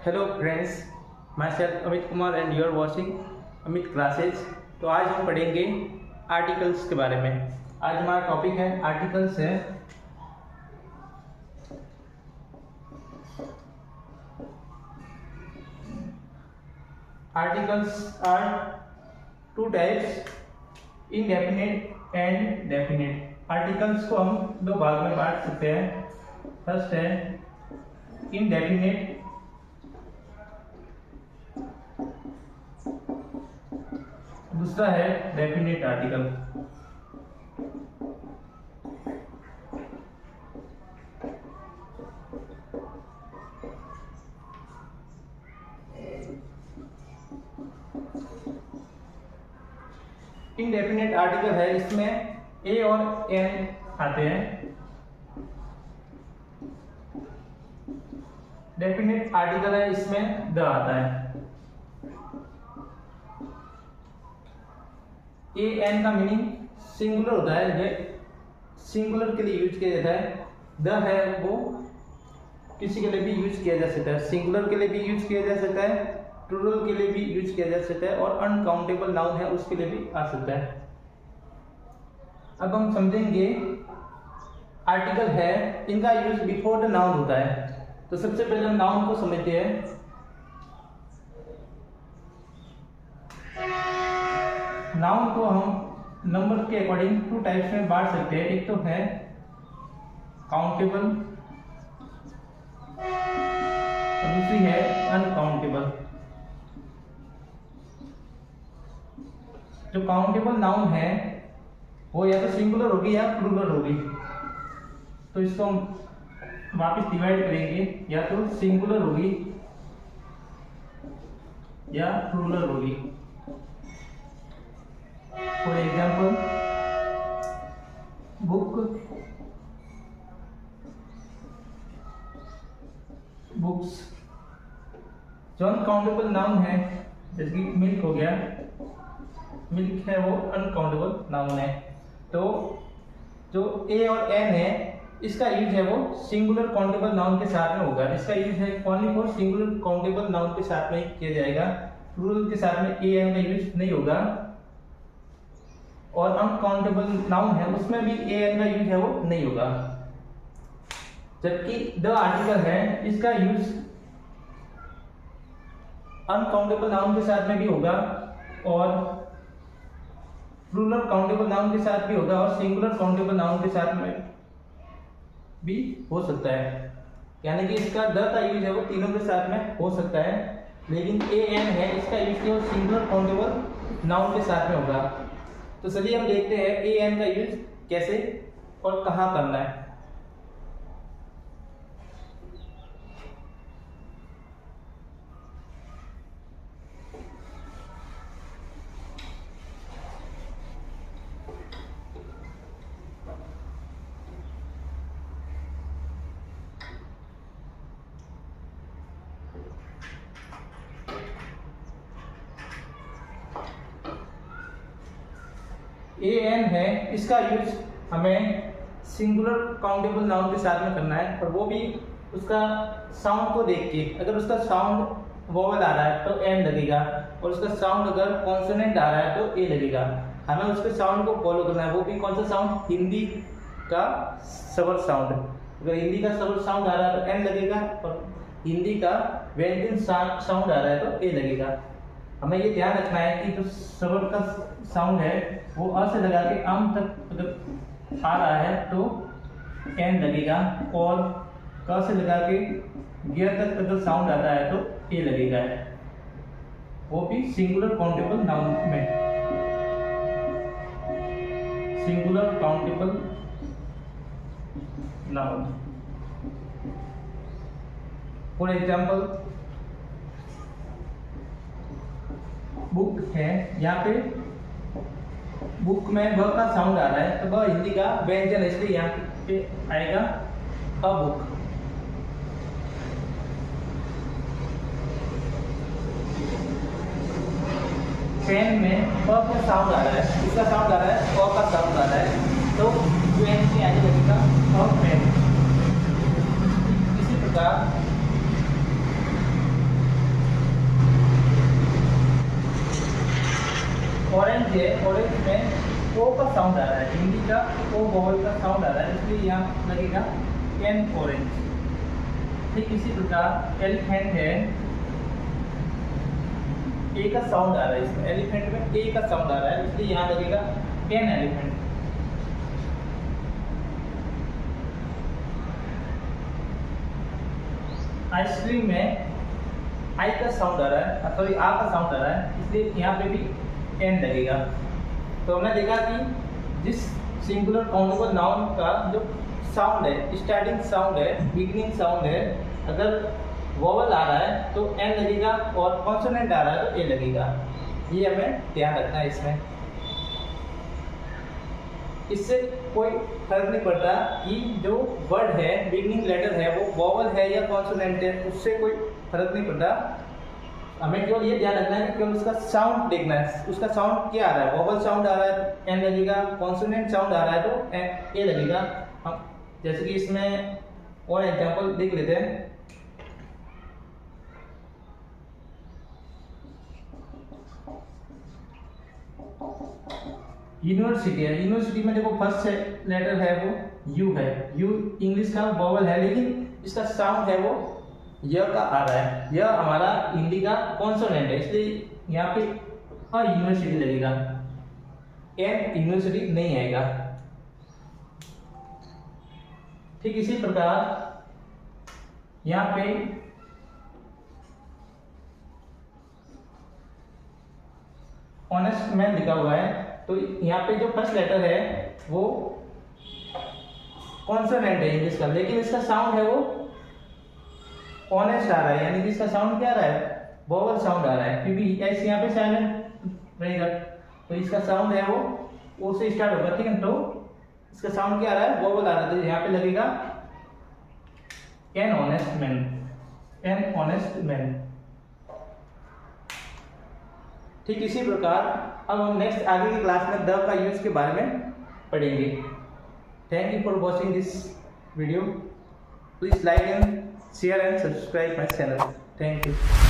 Hello friends, myself Amit Kumar and you are watching Amit classes. तो आज हम पढ़ेंगे आर्टिकल्स के बारे में। आज हमारा टॉपिक है आर्टिकल्स है। Articles are two types, indefinite and definite. Articles को हम दो भाग में बांट सकते हैं। फर्स्ट है इनडेफिनिट, दूसरा है डेफिनिट आर्टिकल। इनडेफिनिट आर्टिकल है, इसमें ए और एन आते हैं। डेफिनिट आर्टिकल है, इसमें द आता है। ए एन का मीनिंग सिंगुलर होता है, ये सिंगुलर के लिए यूज किया जाता है। द है वो किसी के लिए भी यूज किया जा सकता है, सिंगुलर के लिए भी यूज किया जा सकता है, प्लूरल के लिए भी यूज किया जा सकता है, और अनकाउंटेबल नाउन है उसके लिए भी आ सकता है। अब हम समझेंगे आर्टिकल है, इनका यूज बिफोर द नाउन होता है। तो सबसे पहले हम नाउन को समझते हैं। नाउन को हम नंबर के अकॉर्डिंग टू टाइप्स में बांट सकते हैं। एक तो है काउंटेबल और दूसरी है अनकाउंटेबल। जो काउंटेबल नाउन है वो या तो सिंगुलर होगी या प्लूरल होगी। तो इसको हम वापस डिवाइड करेंगे, या तो सिंगुलर होगी या प्लूरल होगी। For example book, books. जो अनकाउंटेबल नाउन है जैसे कि मिल्क हो गया, मिल्क है वो अनकाउंटेबल नाउन है। तो जो ए और एन है इसका यूज है वो सिंगुलर काउंटेबल नाउन के साथ में होगा। इसका यूज है only for singular countable noun के साथ में किया जाएगा, प्लूरल के साथ में ए एन का यूज नहीं होगा। और अनकाउंटेबल नाउन है उसमें भी ए एन का यूज है वो नहीं होगा। जबकि द आर्टिकल है इसका यूज अनकाउंटेबल नाउन के साथ में भी होगा, और प्लूरल काउंटेबल नाउन के साथ भी होगा, और सिंगुलर काउंटेबल नाउन के साथ में भी हो सकता है। यानी कि इसका द का यूज है वो तीनों के साथ में हो सकता है। लेकिन ए एन है इसका यूज केवल सिंगुलर काउंटेबल नाउन के साथ में होगा। तो चलिए हम देखते हैं ए एन का यूज कैसे और कहाँ करना है। ए एन है इसका यूज हमें सिंगुलर काउंटेबल नाउन के साथ में करना है, और वो भी उसका साउंड को देख के। अगर उसका साउंड वोवल आ रहा है तो एन लगेगा, और उसका साउंड अगर कॉन्सोनेंट आ रहा है तो ए लगेगा। हमें उसके साउंड को फॉलो करना है। वो भी कौन सा साउंड? हिंदी का स्वर साउंड। अगर हिंदी का स्वर साउंड आ रहा है तो एन लगेगा, और हिंदी का व्यंजन साउंड आ रहा है तो ए लगेगा। हमें ये ध्यान रखना है कि जो स्वर का साउंड है वो अ से लगा के अम तक अगर आ रहा है तो एन लगेगा, और क से लगा के गियर तक अगर साउंड आता है तो ए लगेगा। वो भी सिंगुलर काउंटेबल नाउन में। Singular countable noun. For example book है, यहाँ पे बुक में ब का साउंड आ रहा है तो ब हिंदी का व्यंजन, इसलिए यहाँ पे आएगा अ बुक। पेन में ब का साउंड आ रहा है, इसका साउंड आ रहा है, क का साउंड आ रहा है, तो पेन में आने लगेगा अ पेन। इसी प्रकार ऑरेंज है, ऑरेंज में ओ का साउंड आ रहा है, हिंदी का ओ वोवल का साउंड आ रहा है, इसलिए यहाँ लगेगा एन ऑरेंज। ठीक इसी प्रकार एलिफेंट है, ए का साउंड आ रहा है, इसमें एलिफेंट में ए का साउंड आ रहा है, इसलिए यहाँ लगेगा एन एलिफेंट। आइसक्रीम में आई का साउंड आ रहा है, सॉरी आ का साउंड आ रहा है, इसलिए यहाँ पे भी एन लगेगा। तो हमने देखा कि जिस सिंगुलर काउंटेबल नाउन का जो साउंड है, स्टार्टिंग साउंड है, बिगिनिंग साउंड है, अगर वोवल आ रहा है तो एन लगेगा और कॉन्सोनेंट आ रहा है तो ए लगेगा। ये हमें ध्यान रखना है इसमें। इससे कोई फर्क नहीं पड़ता कि जो वर्ड है, बिगिनिंग लेटर है, वो वोवल है या कॉन्सोनेंट है, उससे कोई फर्क नहीं पड़ता। हमें केवल ये ध्यान रखना है कि केवल उसका साउंड देखना है, उसका साउंड क्या आ रहा है। वोवल साउंड आ रहा है तो एन लगेगा, कॉन्सोनेंट साउंड आ रहा है तो ए लगेगा। हम जैसे कि इसमें और एग्जांपल देख लेते हैं। यूनिवर्सिटी है, यूनिवर्सिटी में देखो फर्स्ट लेटर है वो यू है, यू इंग्लिश का वोवल है, लेकिन इसका साउंड है वो य का आ रहा है। यह हमारा हिंदी का कॉन्सोनेंट है, इसलिए यहाँ पे यूनिवर्सिटी लगेगा, एन यूनिवर्सिटी नहीं आएगा। ठीक इसी प्रकार यहाँ पे ऑनेस्ट मैन लिखा हुआ है, तो यहाँ पे जो फर्स्ट लेटर है वो कॉन्सोनेंट है इंग्लिश का, लेकिन इसका साउंड है वो ऑनेस्ट आ रहा है, यानी कि इसका साउंड क्या आ रहा है, वोवल साउंड आ रहा है, क्योंकि एस यहाँ पे साइलेंट रहेगा, तो इसका साउंड है वो ओ से स्टार्ट होगा। ठीक है, तो इसका साउंड क्या आ रहा है, वोवल आ रहा है, तो यहाँ पे लगेगा an honest man, an honest man. ठीक इसी प्रकार अब हम नेक्स्ट आगे की क्लास में द का यूज के बारे में पढ़ेंगे। Thank you for watching this video. Please like and share and subscribe my channel. Thank you.